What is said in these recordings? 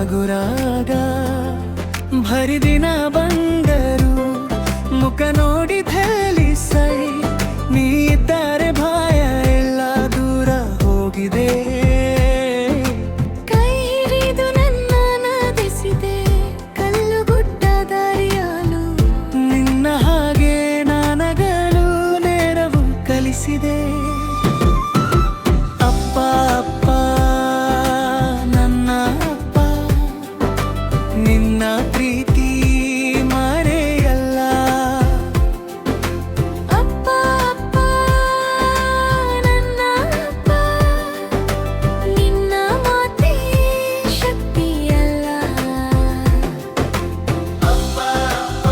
ಹಗುರಾಗ ಭರಿದಿನ ಬಂದರು ಮುಖ ನೋಡಿ ಥೇಲಿ ಸೈ ನೀ ಇದ್ದಾರೆ ಭಯ ಎಲ್ಲ ದೂರ ಹೋಗಿದೆ ಕೈ ಹಿಡಿದು ನನ್ನ ನದಿಸಿದೆ ಕಲ್ಲು ಗುಡ್ಡ ದಾರಿಯಾಲು ನಿನ್ನ ಹಾಗೆ ನಾನಗಲು ನೆರವು ಕಲಿಸಿದೆ ಅಪ್ಪ ಅಪ್ಪ ನನ್ನ ಅಪ್ಪ ನಿನ್ನ ಪ್ರೀತಿ ಮರೆಯಲ್ಲ ಅಪ್ಪ ಅಪ್ಪ ನನ್ನ ಅಪ್ಪ ನಿನ್ನ ಮಾತೇ ಶಕ್ತಿಯಲ್ಲ ಅಪ್ಪ ಅಪ್ಪ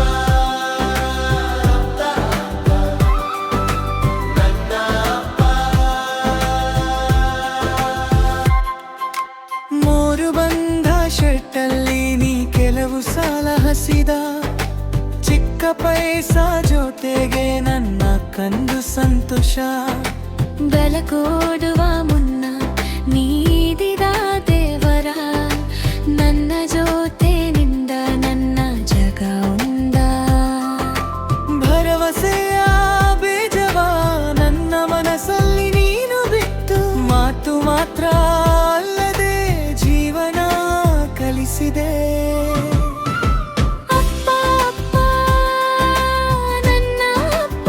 ನನ್ನ ಅಪ್ಪ ಮೋರು ಬಂದ ಶೆಟ್ಟಲ್ಲಿ ನೀ ಕೆಲವು ಸಾಲ ಹಸಿದ ಚಿಕ್ಕ ಪೈಸಾ ಜೊತೆಗೆ ನನ್ನ ಕಂದು ಸಂತೋಷ ಬೆಳಕೋಡುವ ಮುನ್ನ ನೀಡಿದ ದೇವರ ನನ್ನ ಜೊತೆನಿಂದ ನನ್ನ ಜಗ ಉಂದ ಭರವಸೆಯ ಬೀಜವ ನನ್ನ ಮನಸ್ಸಲ್ಲಿ ನೀನು ಬಿಟ್ಟು ಮಾತು ಮಾತ್ರ ಅಲ್ಲದೆ ಜೀವನ ಕಲಿಸಿದೆ ಅಪ್ಪ ಅಪ್ಪ ನನ್ನ ಅಪ್ಪ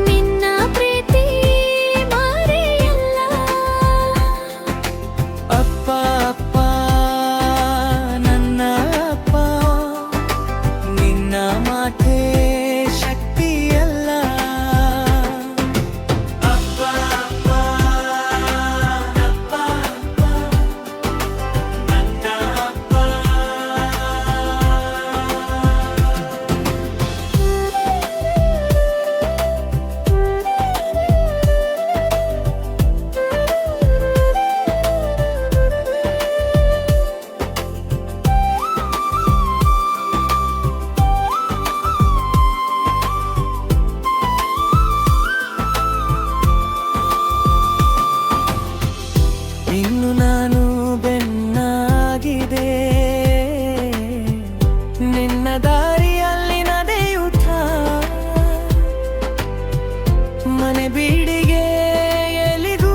ನಿನ್ನ ಪ್ರೀತಿ ಮರೆಯಲ್ಲ ಅಪ್ಪ ಅಪ್ಪ ನನ್ನ ಅಪ್ಪ ನಿನ್ನ ಮಾತೇ ಶಕ್ತಿಯಲ್ಲ ಅಪ್ಪ ಅಪ್ಪ ಅಪ್ಪ ನನ್ನ ಅಪ್ಪ ಇನ್ನು ನಾನು ಬೆನ್ನಾಗಿದೆ ನಿನ್ನ ದಾರಿಯಲ್ಲಿ ನಡೆಯುತ್ತ ಮನೆ ಬೀಡಿಗೆ ಎಲ್ಲಿಗೂ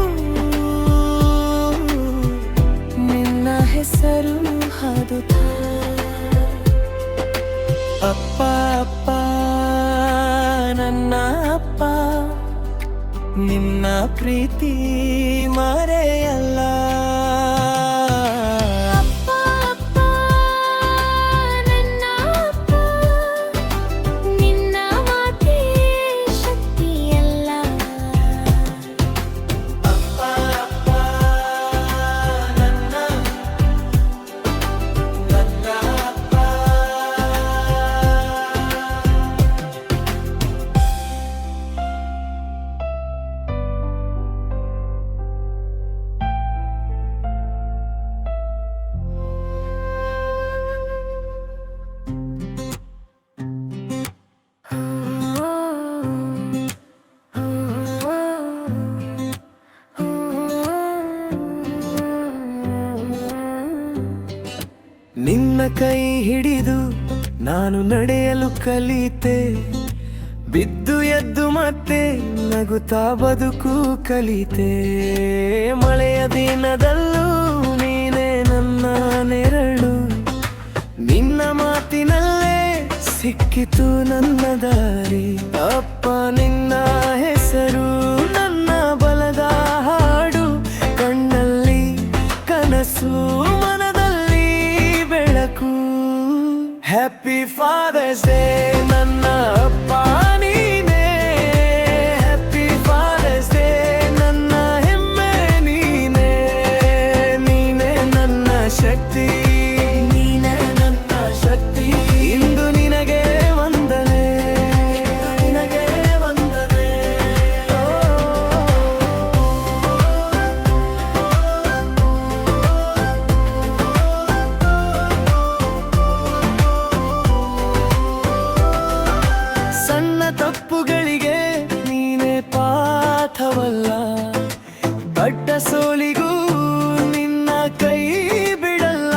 ನಿನ್ನ ಹೆಸರು ಹಾದುತ್ತ ಅಪ್ಪ ಅಪ್ಪ ನನ್ನ ಅಪ್ಪ ನಿನ್ನ ಪ್ರೀತಿ ಮರೆಯಲ್ಲ ಅಪ್ಪ ಅಪ್ಪ ನನ್ನ ಅಪ್ಪ ನಿನ್ನ ಮಾತೇ ಶಕ್ತಿಯಲ್ಲ ಅಪ್ಪ ಅಪ್ಪ ನನ್ನ ಅಪ್ಪ ನಿನ್ನ ಕೈ ಹಿಡಿದು ನಾನು ನಡೆಯಲು ಕಲಿತೆ ಬಿದ್ದು ಎದ್ದು ಮತ್ತೆ ನಗುತ್ತಾ ಬದುಕು ಕಲಿತೆ ಮಳೆಯ ದಿನದಲ್ಲೂ ನೀನೇ ನನ್ನ ನೆರಳು ನಿನ್ನ ಮಾತಿನಲ್ಲೇ ಸಿಕ್ಕಿತು ನನ್ನ ದಾರಿ ಅಪ್ಪ ನಿನ್ನ ಹೆಸರು ನನ್ನ ಬಲದ ಹಾಡು ಕಣ್ಣಲ್ಲಿ ಕನಸು ಮನದಲ್ಲಿ ಬೆಳಕು ಹ್ಯಾಪಿ ಫಾದರ್ಸ್ ಡೇ ನನ್ನ ಅಪ್ಪ ನೀನೇ ಹ್ಯಾಪಿ ಫಾದರ್ಸ್ ಡೇ ನನ್ನ ಹೆಮ್ಮೆ ನೀನೇ ನೀನೇ ನನ್ನ ಶಕ್ತಿ ನೀನೇ ನನ್ನ ಶಕ್ತಿ ಇಂದು ನಿನಗೆ ವಂದನೆ ನಿನಗೆ ವಂದನೆ ಸಣ್ಣ ತಪ್ಪುಗಳಿಗೆ ನೀನೇ ಪಾಠವಲ್ಲ ದೊಡ್ಡ ಸೋಲಿಗೂ ನಿನ್ನ ಕೈ ಬಿಡಲ್ಲ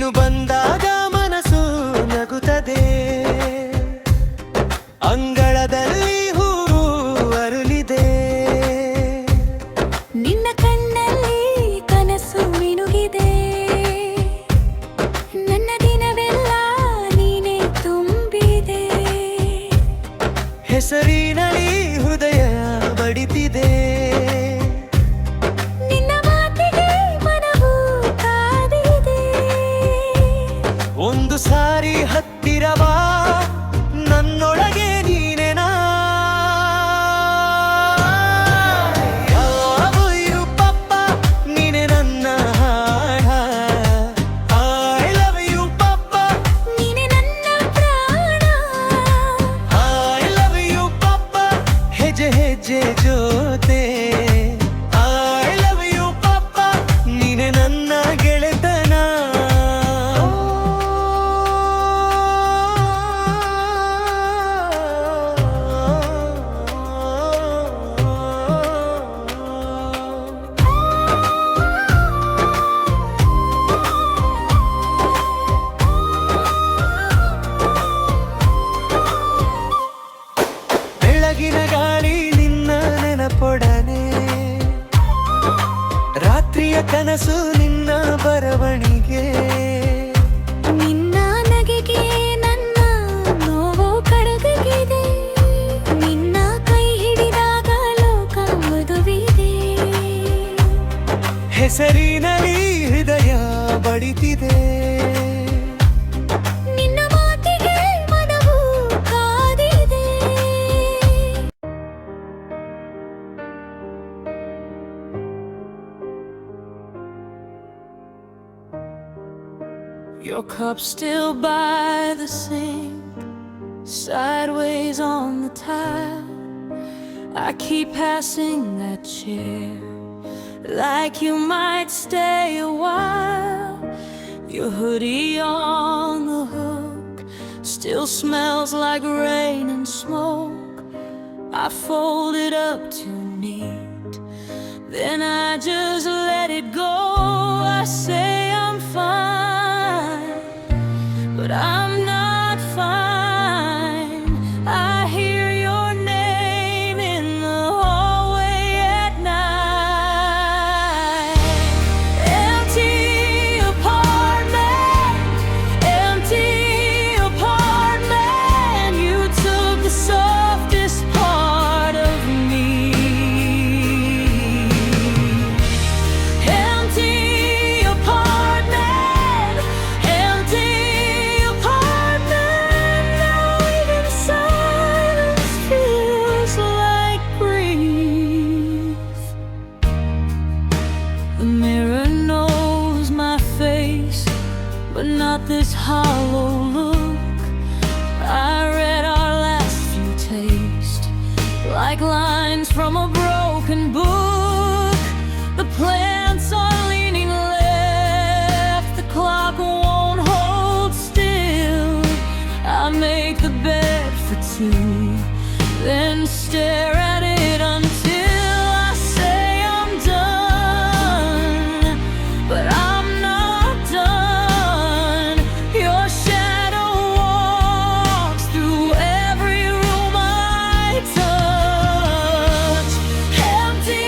ನೀನು ಬಂದಾಗ ಮನಸ್ಸು ನಗುತ್ತದೆ, ಅಂಗಳದಲ್ಲಿ ಹೂವು ಅರಳಿದೆ. ನಿನ್ನ ಕಣ್ಣಲ್ಲಿ ಕನಸು ಮಿನುಗಿದೆ, ನನ್ನ ದಿನವೆಲ್ಲ ನೀನೇ ತುಂಬಿದೆ. ಹೆಸರಿನಲ್ಲಿ ಹೃದಯ ಬಡಿತಿದೆ, ನಿನ್ನ ಮಾತಿಗೆ ಮನವು ಕಾದಿದೆ. ಒಂದು ಸಾರಿ ಹತ್ತಿರವಾ ನನ್ನೊಳಗೆ ನೀನೆನಾ. ಯಾವಯ್ಯು ಪಪ್ಪ ನೀನೆ ನನ್ನ ಹಾಡ, ಐ ಲವ್ ಯು ಪಪ್ಪ ನೀನೆ ನನ್ನ ಪ್ರಾಣ. ಐ ಲವ್ ಯು ಪಪ್ಪ ಹೆಜ್ಜೆ ಹೆಜ್ಜೆ ಜೊತೆ. ಐ ಲವ್ ಯು ಪಪ್ಪ ನೀನೆ ನನ್ನ ಗೆಳೆತನ. ಬೆಳಗಿನ ಗಾಳಿ ನಿನ್ನ ನೆನಪೊಡನೆ, ರಾತ್ರಿಯ ಕನಸು ನಿನ್ನ ಬರವಣಿಗೆ. ನಿನ್ನ ನಗೆಗೆ ನನ್ನ ನೋವು ಕಡಗಿದೆ, ನಿನ್ನ ಕೈ ಹಿಡಿದಾಗ ಲೋಕ ಮದುವಿದೆ. ಹೆಸರಿನಲ್ಲಿ ಹೃದಯ ಬಡಿತಿದೆ, ನಿನ್ನ ಮಾತಿಗೆ ಮನವು ಕಾದಿದೆ. Your cup still by the sink, sideways on the tile. I keep passing that chair, like you might stay a while. Your hoodie on the hook still smells like rain and smoke. I fold it up too neat, then I just let it go. I say I'm fine, but I'm not fine. I hear your name in the hallway at night. Empty apartment, empty apartment. You took the softest part of me. Empty apartment, empty apartment. Now even silence feels like grief. The mirror knows my face, but not this hollow look. I read our last few tastes like lines from a broken book. The plants are leaning left, the clock won't hold still. I make the bed for two, then stare at it until I say I'm done. But I'm not done. Your shadow walks through every room I touch. Empty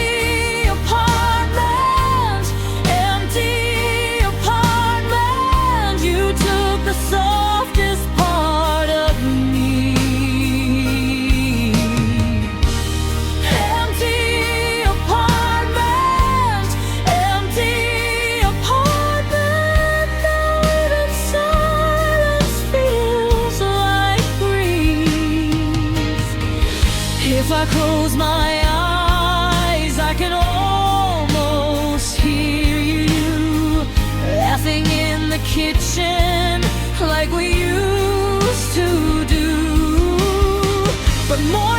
apartment, empty apartment. You took the softest part of me. Empty apartment, empty apartment. Now even silence feels like grief. If I close my eyes, I can almost hear you laughing in the kitchen like we used to do. But more